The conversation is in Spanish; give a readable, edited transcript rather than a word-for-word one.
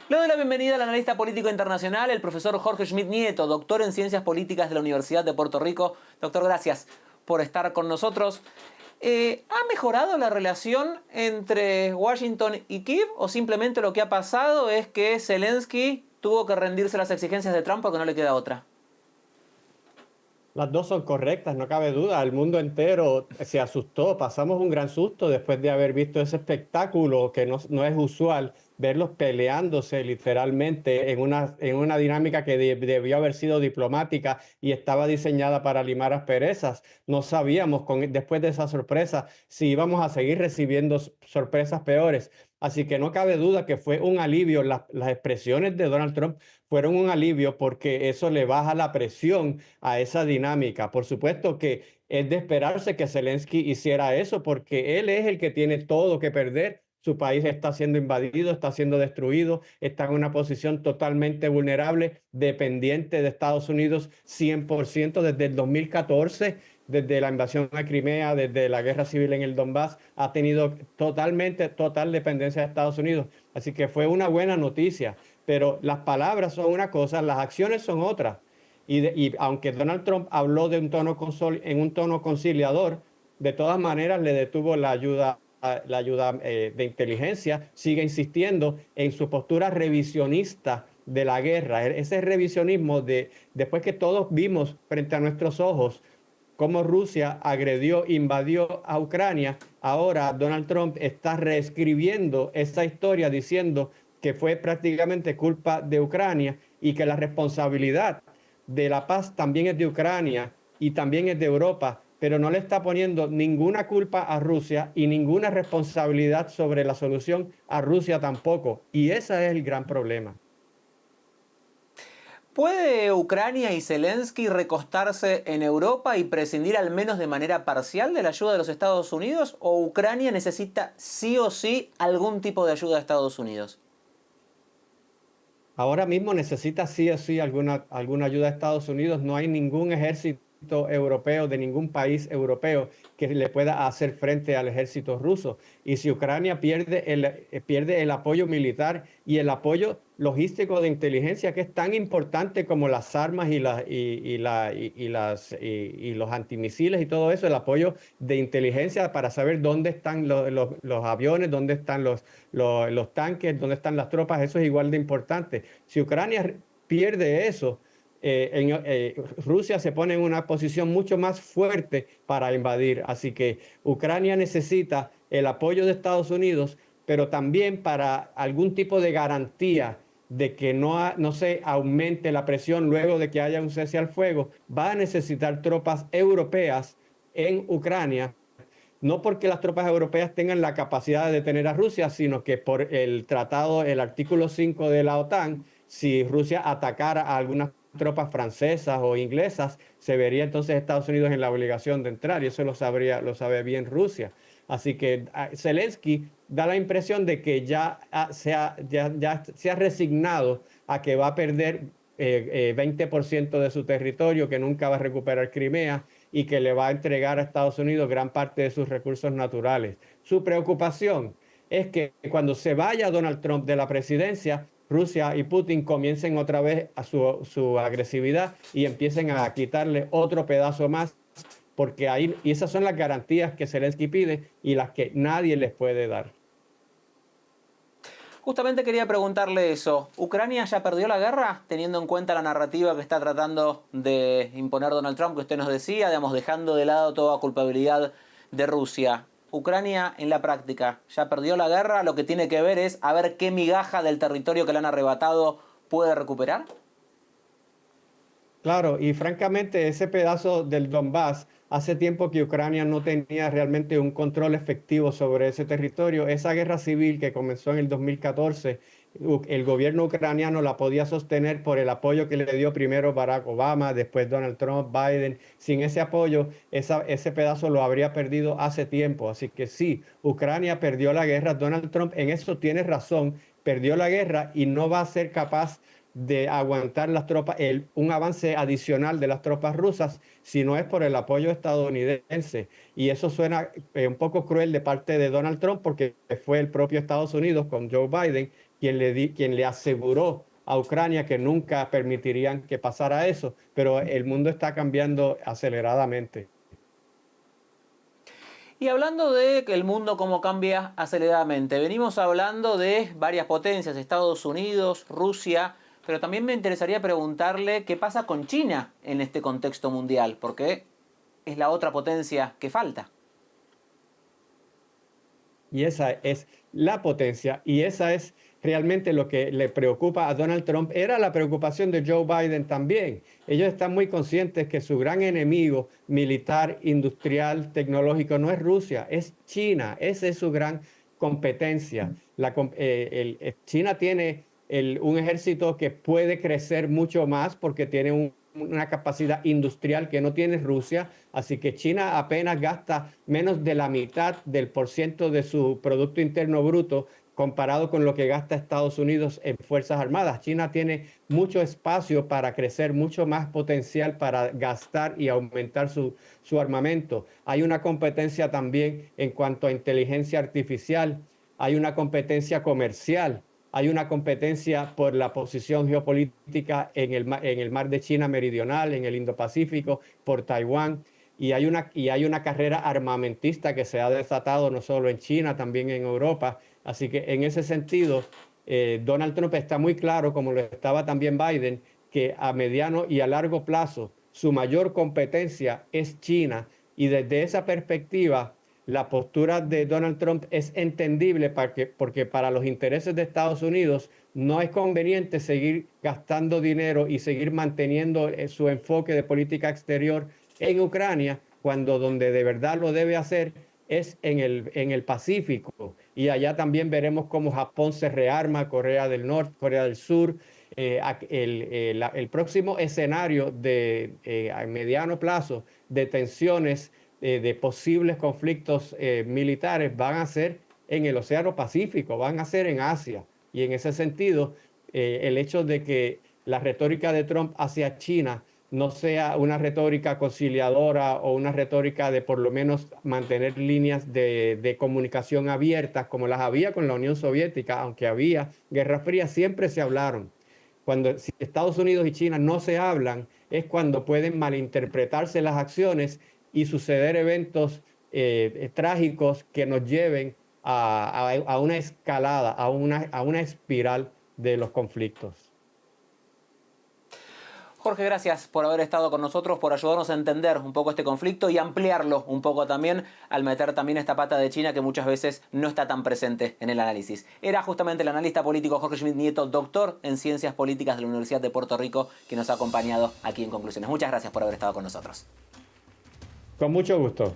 Le doy la bienvenida al analista político internacional, el profesor Jorge Schmidt Nieto, doctor en Ciencias Políticas de la Universidad de Puerto Rico. Doctor, gracias por estar con nosotros. ¿Ha mejorado la relación entre Washington y Kiev o simplemente lo que ha pasado es que Zelensky tuvo que rendirse a las exigencias de Trump porque no le queda otra? Las dos son correctas, no cabe duda. El mundo entero se asustó, pasamos un gran susto después de haber visto ese espectáculo que no es usual, verlos peleándose literalmente en una dinámica que debió haber sido diplomática y estaba diseñada para limar asperezas. No sabíamos después de esa sorpresa si íbamos a seguir recibiendo sorpresas peores. Así que no cabe duda que fue un alivio. Las expresiones de Donald Trump fueron un alivio porque eso le baja la presión a esa dinámica. Por supuesto que es de esperarse que Zelensky hiciera eso porque él es el que tiene todo que perder. Su país está siendo invadido, está siendo destruido, está en una posición totalmente vulnerable, dependiente de Estados Unidos 100% desde el 2014, desde la invasión a Crimea, desde la guerra civil en el Donbass, ha tenido total dependencia de Estados Unidos. Así que fue una buena noticia, pero las palabras son una cosa, las acciones son otra. Y aunque Donald Trump habló de en un tono conciliador, de todas maneras le detuvo la ayuda de inteligencia, sigue insistiendo en su postura revisionista de la guerra. Ese revisionismo después que todos vimos frente a nuestros ojos cómo Rusia agredió, invadió a Ucrania, ahora Donald Trump está reescribiendo esa historia diciendo que fue prácticamente culpa de Ucrania y que la responsabilidad de la paz también es de Ucrania y también es de Europa, pero no le está poniendo ninguna culpa a Rusia y ninguna responsabilidad sobre la solución a Rusia tampoco. Y ese es el gran problema. ¿Puede Ucrania y Zelensky recostarse en Europa y prescindir al menos de manera parcial de la ayuda de los Estados Unidos? ¿O Ucrania necesita sí o sí algún tipo de ayuda de Estados Unidos? Ahora mismo necesita sí o sí alguna ayuda de Estados Unidos. No hay ningún ejército europeo de ningún país europeo que le pueda hacer frente al ejército ruso. Y si Ucrania pierde el apoyo militar y el apoyo logístico de inteligencia, que es tan importante como las armas y los antimisiles y todo eso, el apoyo de inteligencia para saber dónde están los aviones, dónde están los tanques, dónde están las tropas, eso es igual de importante. Si Ucrania pierde eso, Rusia se pone en una posición mucho más fuerte para invadir. Así que Ucrania necesita el apoyo de Estados Unidos, pero también para algún tipo de garantía de que no se aumente la presión luego de que haya un cese al fuego, va a necesitar tropas europeas en Ucrania, no porque las tropas europeas tengan la capacidad de detener a Rusia, sino que por el tratado, el artículo 5 de la OTAN, si Rusia atacara a algunas tropas francesas o inglesas, se vería entonces Estados Unidos en la obligación de entrar y eso lo sabe bien Rusia. Así que Zelensky da la impresión de que ya se ha resignado a que va a perder 20% de su territorio, que nunca va a recuperar Crimea y que le va a entregar a Estados Unidos gran parte de sus recursos naturales. Su preocupación es que cuando se vaya Donald Trump de la presidencia, Rusia y Putin comiencen otra vez a su agresividad y empiecen a quitarle otro pedazo más, porque ahí, y esas son las garantías que Zelensky pide y las que nadie les puede dar. Justamente quería preguntarle eso. ¿Ucrania ya perdió la guerra, teniendo en cuenta la narrativa que está tratando de imponer Donald Trump, que usted nos decía, digamos, dejando de lado toda culpabilidad de Rusia? ¿Ucrania en la práctica ya perdió la guerra? Lo que tiene que ver es a ver qué migaja del territorio que le han arrebatado puede recuperar. Claro, y francamente ese pedazo del Donbass, hace tiempo que Ucrania no tenía realmente un control efectivo sobre ese territorio. Esa guerra civil que comenzó en el 2014, el gobierno ucraniano la podía sostener por el apoyo que le dio primero Barack Obama, después Donald Trump, Biden. Sin ese apoyo, ese pedazo lo habría perdido hace tiempo. Así que sí, Ucrania perdió la guerra. Donald Trump en eso tiene razón, perdió la guerra y no va a ser capaz de aguantar las tropas, un avance adicional de las tropas rusas, si no es por el apoyo estadounidense. Y eso suena un poco cruel de parte de Donald Trump, porque fue el propio Estados Unidos con Joe Biden quien le aseguró a Ucrania que nunca permitirían que pasara eso, pero el mundo está cambiando aceleradamente. Y hablando de que el mundo cómo cambia aceleradamente, venimos hablando de varias potencias, Estados Unidos, Rusia, pero también me interesaría preguntarle qué pasa con China en este contexto mundial, porque es la otra potencia que falta. Y esa es la potencia, y esa es realmente lo que le preocupa a Donald Trump. Era la preocupación de Joe Biden también. Ellos están muy conscientes que su gran enemigo militar, industrial, tecnológico no es Rusia, es China. Esa es su gran competencia. China tiene un ejército que puede crecer mucho más porque tiene una capacidad industrial que no tiene Rusia, así que China apenas gasta menos de la mitad del % de su Producto Interno Bruto comparado con lo que gasta Estados Unidos en Fuerzas Armadas. China tiene mucho espacio para crecer, mucho más potencial para gastar y aumentar su armamento. Hay una competencia también en cuanto a inteligencia artificial, hay una competencia comercial. Hay una competencia por la posición geopolítica en el mar de China Meridional, en el Indo-Pacífico, por Taiwán. Y hay una carrera armamentista que se ha desatado no solo en China, también en Europa. Así que en ese sentido, Donald Trump está muy claro, como lo estaba también Biden, que a mediano y a largo plazo su mayor competencia es China. Y desde esa perspectiva, la postura de Donald Trump es entendible porque para los intereses de Estados Unidos no es conveniente seguir gastando dinero y seguir manteniendo su enfoque de política exterior en Ucrania, cuando donde de verdad lo debe hacer es en el Pacífico. Y allá también veremos cómo Japón se rearma, Corea del Norte, Corea del Sur. El próximo escenario a mediano plazo de tensiones de posibles conflictos militares van a ser en el Océano Pacífico, van a ser en Asia. Y en ese sentido, el hecho de que la retórica de Trump hacia China no sea una retórica conciliadora o una retórica de por lo menos mantener líneas de comunicación abiertas como las había con la Unión Soviética, aunque había Guerra Fría, siempre se hablaron. Si Estados Unidos y China no se hablan, es cuando pueden malinterpretarse las acciones y suceder eventos trágicos que nos lleven a una escalada, a una espiral de los conflictos. Jorge, gracias por haber estado con nosotros, por ayudarnos a entender un poco este conflicto y ampliarlo un poco también al meter también esta pata de China que muchas veces no está tan presente en el análisis. Era justamente el analista político Jorge Schmitt Nieto, doctor en Ciencias Políticas de la Universidad de Puerto Rico, que nos ha acompañado aquí en Conclusiones. Muchas gracias por haber estado con nosotros. Con mucho gusto.